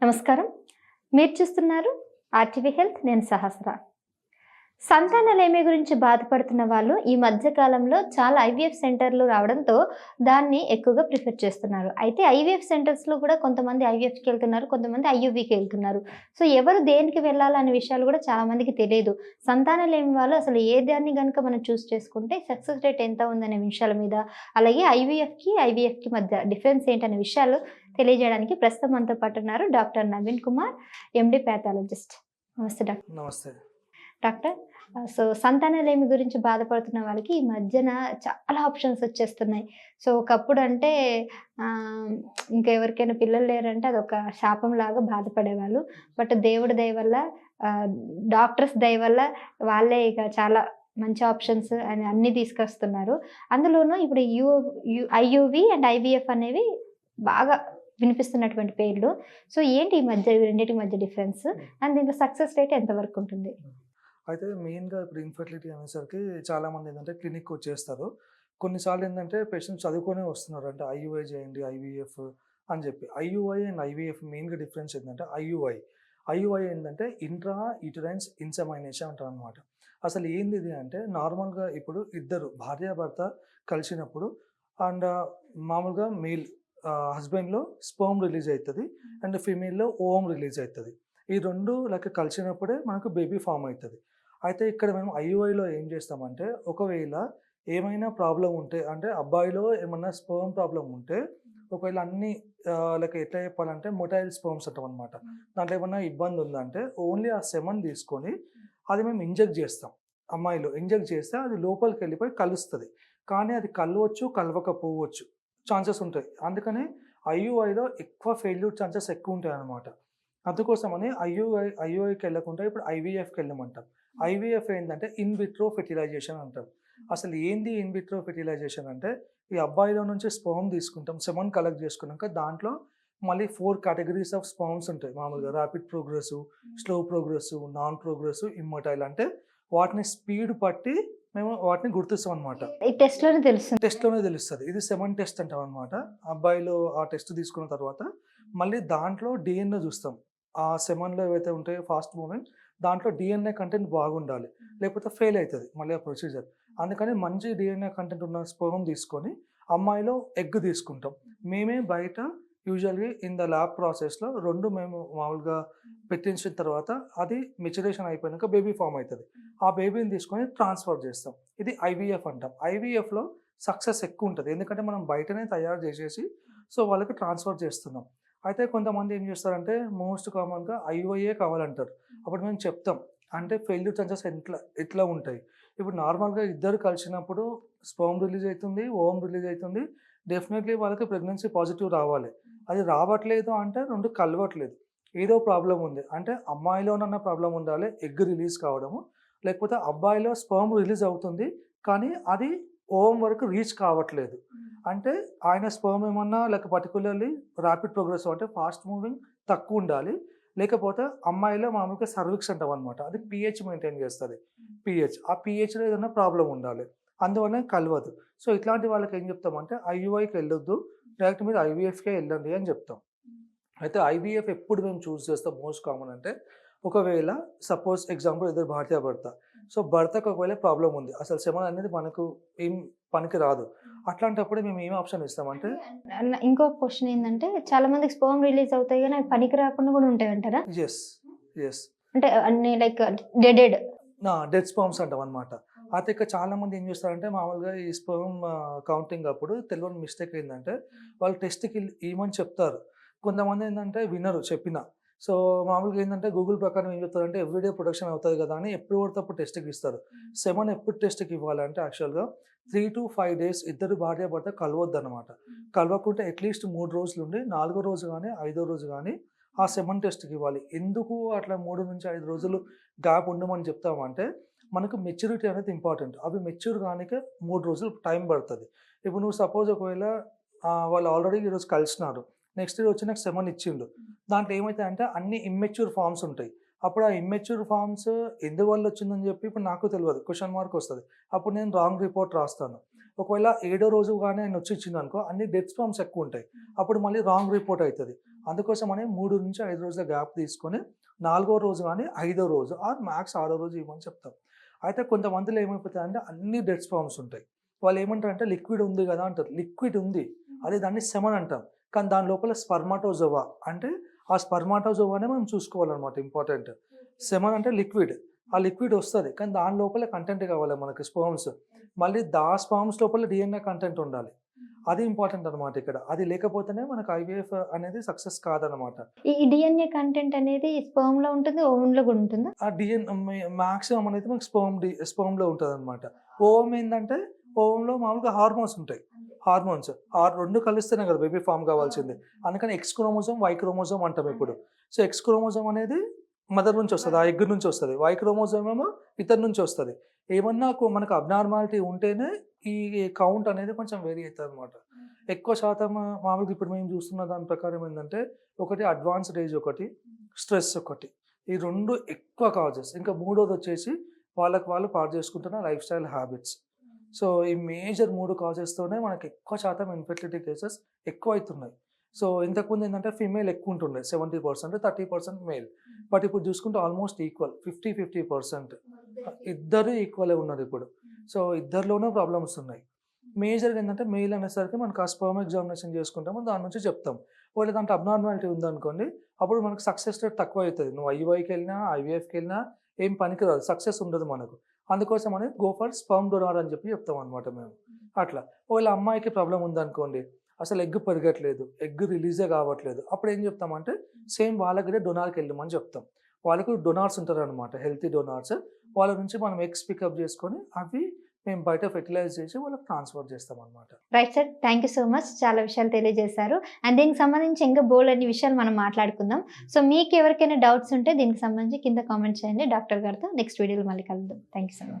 నమస్కారం. మీరు చూస్తున్నారు ఆర్టీవీ హెల్త్. నేను సహస్ర. సంతానలేమి గురించి బాధపడుతున్న వాళ్ళు ఈ మధ్య కాలంలో చాలా ఐవీఎఫ్ సెంటర్లు రావడంతో దాన్ని ఎక్కువగా ప్రిఫర్ చేస్తున్నారు. అయితే ఐవీఎఫ్ సెంటర్స్‌లో కూడా కొంతమంది ఐవీఎఫ్‌కి వెళ్తున్నారు. కొంతమంది ఐయూవీకి వెళ్తున్నారు. సో, ఎవరు దేనికి వెళ్ళాలనే విషయాలు కూడా చాలా మందికి తెలీదు. సంతానలేమి వాళ్ళు అసలు ఏ దాన్ని గనుక మనం చూస్ చేసుకుంటే సక్సెస్ రేట్ ఎంత ఉందనే విషయాల మీద, అలాగే ఐవీఎఫ్‌కి మధ్య డిఫరెన్స్ ఏంటనే విషయాలు తెలియజేయడానికి ప్రస్తుతం మనతో పాటు ఉన్నారు doctor Naveen Kumar, MD pathologist. నమస్తే డాక్టర్. నమస్తే. డాక్టర్, సో సంతానలేమి గురించి బాధపడుతున్న వాళ్ళకి ఈ మధ్యన చాలా ఆప్షన్స్ వచ్చేస్తున్నాయి. సో, ఒకప్పుడు అంటే ఆహ్, ఇంకా ఎవరికైనా పిల్లలు లేరంటే అదొక శాపంలాగా బాధపడేవాళ్ళు. బట్ దేవుడి దయ వల్ల, ఆహ్, డాక్టర్స్ దయ వల్ల వాళ్ళే ఇక చాలా మంచి ఆప్షన్స్ అని అన్నీ తీసుకొస్తున్నారు. అందులోనూ ఇప్పుడు ఐయూవీ అండ్ ఐవీఎఫ్ అనేవి బాగా వినిపిస్తున్నటువంటి పేర్లు. సో, ఏంటి ఈ మధ్య ఈ రెండిటి మధ్య డిఫరెన్స్? అండ్ దీంట్లో సక్సెస్ రేట్ ఎంతవరకు ఉంటుంది? అయితే మెయిన్‌గా ఇప్పుడు ఇన్‌ఫెర్టిలిటీ అనేసరికి చాలామంది ఏంటంటే క్లినిక్‌కి వచ్చేస్తారు. కొన్నిసార్లు ఏంటంటే పేషెంట్స్ చదువుకొనే వస్తున్నారు. అంటే ఐయూఐ చేయండి, ఐవీఎఫ్ అని చెప్పి. ఐయూఐ అండ్ ఐవీఎఫ్ మెయిన్‌గా డిఫరెన్స్ ఏంటంటే ఐయూఐ ఏంటంటే ఇంట్రా యూటరైన్ ఇన్సెమినేషన్ అంటారనమాట. అసలు ఏంది ఇది అంటే నార్మల్‌గా ఇప్పుడు ఇద్దరు భార్యాభర్త కలిసినప్పుడు అండ్ మామూలుగా మేల్ హస్బెండ్‌లో స్పెర్మ్ రిలీజ్ అయితది. అండ్ ఫీమేల్‌లో ఓవం రిలీజ్ అయితది. ఈ 2 లైక్ కలిసినప్పుడే మనకు బేబీ ఫార్మ్ అయితది. అయితే ఇక్కడ మేము ఐయూఐలో ఏం చేస్తామంటే ఒకవేళ ఏమైనా ప్రాబ్లమ్ ఉంటే అంటే అబ్బాయిలో ఏమన్నా స్పెర్మ్ ప్రాబ్లమ్ ఉంటే ఒకవేళ అన్నీ లైక్ ఎట్లా చెప్పాలంటే మొటైల్ స్పెర్మ్స్ అంటామనమాట. దాంట్లో ఏమన్నా ఇబ్బంది ఉందంటే ఓన్లీ ఆ సెమన్ తీసుకొని అది మేము ఇంజెక్ట్ చేస్తాం. అమ్మాయిలో ఇంజెక్ట్ చేస్తే అది లోపలికి వెళ్ళిపోయి కలుస్తది. కానీ అది కలవచ్చు, కలవకపోవచ్చు. ఛాన్సెస్ ఉంటాయి. అందుకని ఐయూఐలో ఎక్కువ ఫెయిల్యూర్ ఛాన్సెస్ ఎక్కువ ఉంటాయన్నమాట. అందుకోసమని ఐయూఐకి వెళ్ళకుండా ఇప్పుడు ఐవీఎఫ్‌కి వెళ్ళమంటాం. ఐవీఎఫ్ ఏంటంటే ఇన్ విట్రో ఫెర్టిలైజేషన్ అంటాం. అసలు ఏంది ఇన్ విట్రో ఫెర్టిలైజేషన్ అంటే ఈ అబ్బాయిలో నుంచి స్పెర్మ్ తీసుకుంటాం. సెమన్ కలెక్ట్ చేసుకున్నాక దాంట్లో మళ్ళీ 4 కేటగరీస్ ఆఫ్ స్పెర్మ్స్ ఉంటాయి. మామూలుగా rapid progressive, slow progressive, non progressive, immotile అంటే వాటిని స్పీడ్ పట్టి మేము వాటిని గుర్తిస్తాం అనమాట. ఈ టెస్ట్‌లోనే తెలుస్తుంది. టెస్ట్‌లోనే తెలుస్తది. ఇది సెమన్ టెస్ట్ అంటామనమాట. అబ్బాయిలో ఆ టెస్ట్ తీసుకున్న తర్వాత మళ్ళీ దాంట్లో డీఎన్ఏ చూస్తాం. ఆ సెమన్‌లో ఏవైతే ఉంటాయో ఫాస్ట్ మూవ్‌మెంట్ దాంట్లో డీఎన్ఏ కంటెంట్ బాగుండాలి. లేకపోతే ఫెయిల్ అయితది మళ్ళీ ఆ ప్రొసీజర్. అందుకని మంచి డీఎన్ఏ కంటెంట్ ఉన్న స్పెర్మ్ తీసుకొని అమ్మాయిలో ఎగ్ తీసుకుంటాం. మేమే బయట యూజువల్‌గా ఇన్ ద ల్యాబ్ ప్రాసెస్‌లో 2 మేము మామూలుగా పెట్టించిన తర్వాత అది మెచ్యురేషన్ అయిపోయినాక బేబీ ఫార్మ్ అయితది. ఆ బేబీని తీసుకొని ట్రాన్స్‌ఫర్ చేస్తాం. ఇది ఐవీఎఫ్ అంటాం. ఐవీఎఫ్‌లో సక్సెస్ ఎక్కువుంటది. ఎందుకంటే మనం బయటనే తయారు చేసేసి సో వాళ్ళకి ట్రాన్స్‌ఫర్ చేస్తున్నాం. అయితే కొంతమంది ఏం చేస్తారంటే మోస్ట్ కామన్‌గా ఐఓఏ కావాలంటారు. అప్పుడు మేము చెప్తాం. అంటే ఫెయిల్యూర్ ఛాన్సెస్ ఎట్లా ఉంటాయి. ఇప్పుడు నార్మల్‌గా ఇద్దరు కలిసినప్పుడు స్పెర్మ్ రిలీజ్ అయితుంది, ఓవం రిలీజ్ అయితుంది. డెఫినెట్‌లీ వాళ్ళకి ప్రెగ్నెన్సీ పాజిటివ్ రావాలి. అది రావట్లేదు అంటే 2 కలవట్లేదు. ఏదో ప్రాబ్లమ్ ఉంది. అంటే అమ్మాయిలోనన్నా ప్రాబ్లమ్ ఉండాలి ఎగ్ రిలీజ్ కావడము. లేకపోతే అబ్బాయిలో స్పెర్మ్ రిలీజ్ అవుతుంది. కానీ అది ఓవం వరకు రీచ్ కావట్లేదు. అంటే ఆయన స్పెర్మ్ ఏమన్నా లైక్ పర్టిక్యులర్‌లీ రాపిడ్ ప్రోగ్రెసివ్ అంటే ఫాస్ట్ మూవింగ్ తక్కువుండాలి. లేకపోతే అమ్మాయిలో మామూలుగా సర్విక్స్ అంటామనమాట. అది పీహెచ్ మెయింటైన్ చేస్తది. ఆ పీహెచ్‌లో ఏదైనా ప్రాబ్లమ్ ఉండాలి. అందువల్ల కలవదు. సో, ఇట్లాంటి వాళ్ళకి ఏం చెప్తామంటే ఐయూఐకి వెళ్ళొద్దు. డైరెక్ట్ మీరు ఐవీఎఫ్‌కే వెళ్ళండి అని చెప్తాం. అయితే ఐవీఎఫ్ ఎప్పుడు మేము చూజ్ చేస్తాం మోస్ట్ కామన్ అంటే ఒకవేళ సపోజ్ ఎగ్జాంపుల్ ఇద్దరు భార్యాభర్త. సో, భర్తకు ఒకవేళ ప్రాబ్లమ్ ఉంది. అసలు సెమన్ అనేది మనకు ఏం పనికి రాదు. అట్లాంటప్పుడు మేము ఏం ఆప్షన్ ఇస్తామంటే ఇంకో క్వెషన్ ఏందంటే చాలా మందికి స్పెర్మ్ రిలీజ్ అవుతాయి గానీ అవి పనికి రాకుండా కూడా ఉంటాయంటారా? యెస్. యెస్. అంటే అన్ని లైక్ డెడెడ్. డెడ్ స్పెర్మ్స్ అంటామనమాట. అయితే ఇక్కడ చాలామంది ఏం చేస్తారంటే మామూలుగా ఈ స్పెర్మ్ కౌంటింగ్ అప్పుడు తెలియని మిస్టేక్ ఏందంటే వాళ్ళు టెస్ట్‌కి ఇయ్యమని చెప్తారు. కొంతమంది ఏందంటే వినరు చెప్పినా. సో, మామూలుగా ఏందంటే గూగుల్ ప్రకారం ఏం చెప్తారంటే ఎవ్రీడే ప్రొడక్షన్ అవుతది కదా అని ఎప్పుడు పడితే అప్పుడు టెస్ట్‌కి ఇస్తారు. సెమన్ ఎప్పుడు టెస్ట్‌కి ఇవ్వాలంటే యాక్చువల్‌గా 3-5 డేస్ ఇద్దరు భార్యాభర్త కలవద్దనమాట. కలవకుంటే అట్‌లీస్ట్ 3 రోజులుండి నాలుగో రోజు గానీ, ఐదో రోజు గానీ ఆ సెమన్ టెస్ట్‌కి ఇవ్వాలి. ఎందుకు అట్లా 3-5 రోజులు గ్యాప్ ఉండమని చెప్తామంటే మనకు మెచ్యూరిటీ అనేది ఇంపార్టెంట్. అవి మెచ్యూర్ కానీకే 3 రోజులు టైం పడతది. ఇప్పుడు నువ్వు సపోజ్ ఒకవేళ వాళ్ళు ఆల్రెడీ ఈరోజు కలిసినారు. నెక్స్ట్ డే వచ్చి నాకు సెమన్ ఇచ్చిండు. దాంట్లో ఏమైతాయంటే అన్ని ఇమ్మెచ్యూర్ ఫార్మ్స్ ఉంటాయి. అప్పుడు ఆ ఇమ్మెచ్యూర్ ఫార్మ్స్ ఎందువల్ల వచ్చిందని చెప్పి ఇప్పుడు నాకు తెలవదు. క్వెషన్ మార్క్ వస్తది. అప్పుడు నేను రాంగ్ రిపోర్ట్ రాస్తాను. ఒకవేళ ఏడో రోజు గాని ఆయన వచ్చి ఇచ్చిండనుకో అన్ని డెత్ స్పెర్మ్స్ ఎక్కువుంటాయి. అప్పుడు మళ్ళీ రాంగ్ రిపోర్ట్ అయితది. అందుకోసమని 3 నుంచి 5 రోజుల గ్యాప్ తీసుకొని 4వ రోజు కానీ 5వ రోజు ఆర్ మ్యాక్స్ 6వ రోజు ఇవ్వమని చెప్తాం. అయితే కొంతమందిలో ఏమైపోతాయంటే అన్ని డెడ్ స్పర్మ్స్ ఉంటాయి. వాళ్ళు ఏమంటారంటే లిక్విడ్ ఉంది కదా అంటారు. లిక్విడ్ ఉంది, అదే దాన్ని సెమన్ అంటాం. కానీ దాని లోపల స్పర్మాటోజోవా అంటే ఆ స్పర్మాటోజోవానే మనం చూసుకోవాలన్నమాట. ఇంపార్టెంట్. సెమన్ అంటే లిక్విడ్, ఆ లిక్విడ్ వస్తుంది కానీ దాని లోపల కంటెంట్ కావాలి మనకి స్పర్మ్స్. మళ్ళీ స్పర్మ్స్ లోపల డిఎన్ఏ కంటెంట్ ఉండాలి. అది ఇంపార్టెంట్ అనమాట ఇక్కడ. అది లేకపోతేనే మనకు ఐవీఎఫ్ అనేది సక్సెస్ కాదనమాట. ఈ డిఎన్ఏ కంటెంట్ అనేది స్పర్మ్ లో ఉంటుంది, ఓవమ్ లో కూడా ఉంటుందా? ఆ మాక్సిమం అనేది మనకి స్పర్మ్లో ఉంటుంది అనమాట. ఓవమ్ ఏంటంటే ఓవంలో మామూలుగా హార్మోన్స్ ఉంటాయి. హార్మోన్స్ రెండు కలిస్తేనే కదా బేబీ ఫామ్ కావాల్సింది. అందుకని ఎక్స్ క్రోమోజోమ్, వై క్రోమోజోమ్ అంటాం ఇప్పుడు. సో ఎక్స్ క్రోమోజోమ్ అనేది మదర్ నుంచి వస్తుంది, ఆ ఎగ్ నుంచి వస్తుంది. వై క్రోమోజోమ్ ఏమో ఇతర నుంచి వస్తుంది. ఏమన్నా మనకు అబ్నార్మాలిటీ ఉంటేనే ఈ కౌంట్ అనేది కొంచెం వేరీ అవుతుంది అనమాట. ఎక్కువ శాతం మామూలుగా ఇప్పుడు మేము చూస్తున్న దాని ప్రకారం ఏంటంటే ఒకటి అడ్వాన్స్డ్ ఏజ్, ఒకటి స్ట్రెస్, ఒకటి ఈ 2 ఎక్కువ కాజెస్. ఇంకా 3వది వచ్చేసి వాళ్ళు పాడు చేసుకుంటున్న లైఫ్ స్టైల్ హ్యాబిట్స్. సో ఈ మేజర్ 3 కాజెస్తోనే మనకి ఎక్కువ శాతం ఇన్ఫెర్టిలిటీ కేసెస్ ఎక్కువ అవుతున్నాయి. సో ఇంతకుముందు ఏంటంటే ఫీమేల్ ఎక్కువ ఉంటుండే 70%, 30% మేల్. బట్ ఇప్పుడు చూసుకుంటే ఆల్మోస్ట్ ఈక్వల్ 50-50%. ఇద్దరు ఈక్వలే ఉన్నారు ఇప్పుడు. సో ఇద్దరిలోనూ ప్రాబ్లమ్స్ ఉన్నాయి. మేజర్గా ఏంటంటే మెయిల్ అనేసరికి మనకు ఆ స్పర్మ్ ఎగ్జామినేషన్ చేసుకుంటాము, దాని నుంచి చెప్తాం. ఒకవేళ దాంట్లో అబ్నార్మాలిటీ ఉందనుకోండి, అప్పుడు మనకు సక్సెస్ రేట్ తక్కువ అవుతుంది. నువ్వు ఐయుఐకి వెళ్ళినా ఐవీఎఫ్కి వెళ్ళినా ఏం పనికిరాదు, సక్సెస్ ఉండదు మనకు. అందుకోసం అని గో ఫర్ స్పర్మ్ డొనార్ అని చెప్పి చెప్తాం అనమాట మేము. అట్లా ఒకవేళ అమ్మాయికి ప్రాబ్లం ఉందనుకోండి, అసలు ఎగ్ పెరగట్లేదు, ఎగ్ రిలీజే కావట్లేదు, అప్పుడు ఏం చెప్తామంటే సేమ్ వాళ్ళకి డొనార్కి వెళ్ళమని చెప్తాం. వాళ్ళకు డొనార్స్ ఉంటారు అనమాట, హెల్తీ డొనార్స్. వాళ్ళ నుంచి మనం ఎగ్స్ పికప్ చేసుకొని అవి మేము బయట ఫెర్టిలైజ్ చేసి వాళ్ళకి ట్రాన్స్ఫర్ చేస్తాం అనమాట. Right sir, thank you so much. చాలా విషయాలు తెలియజేశారు. అండ్ దీనికి సంబంధించి ఇంకా బోల్డ్ అన్ని విషయాలు మనం మాట్లాడుకుందాం. సో మీకు ఎవరికైనా డౌట్స్ ఉంటే దీనికి సంబంధించి కింద కామెంట్ చేయండి. డాక్టర్ గారితో నెక్స్ట్ వీడియోలో మళ్ళీ కలుద్దాం. Thank you so much.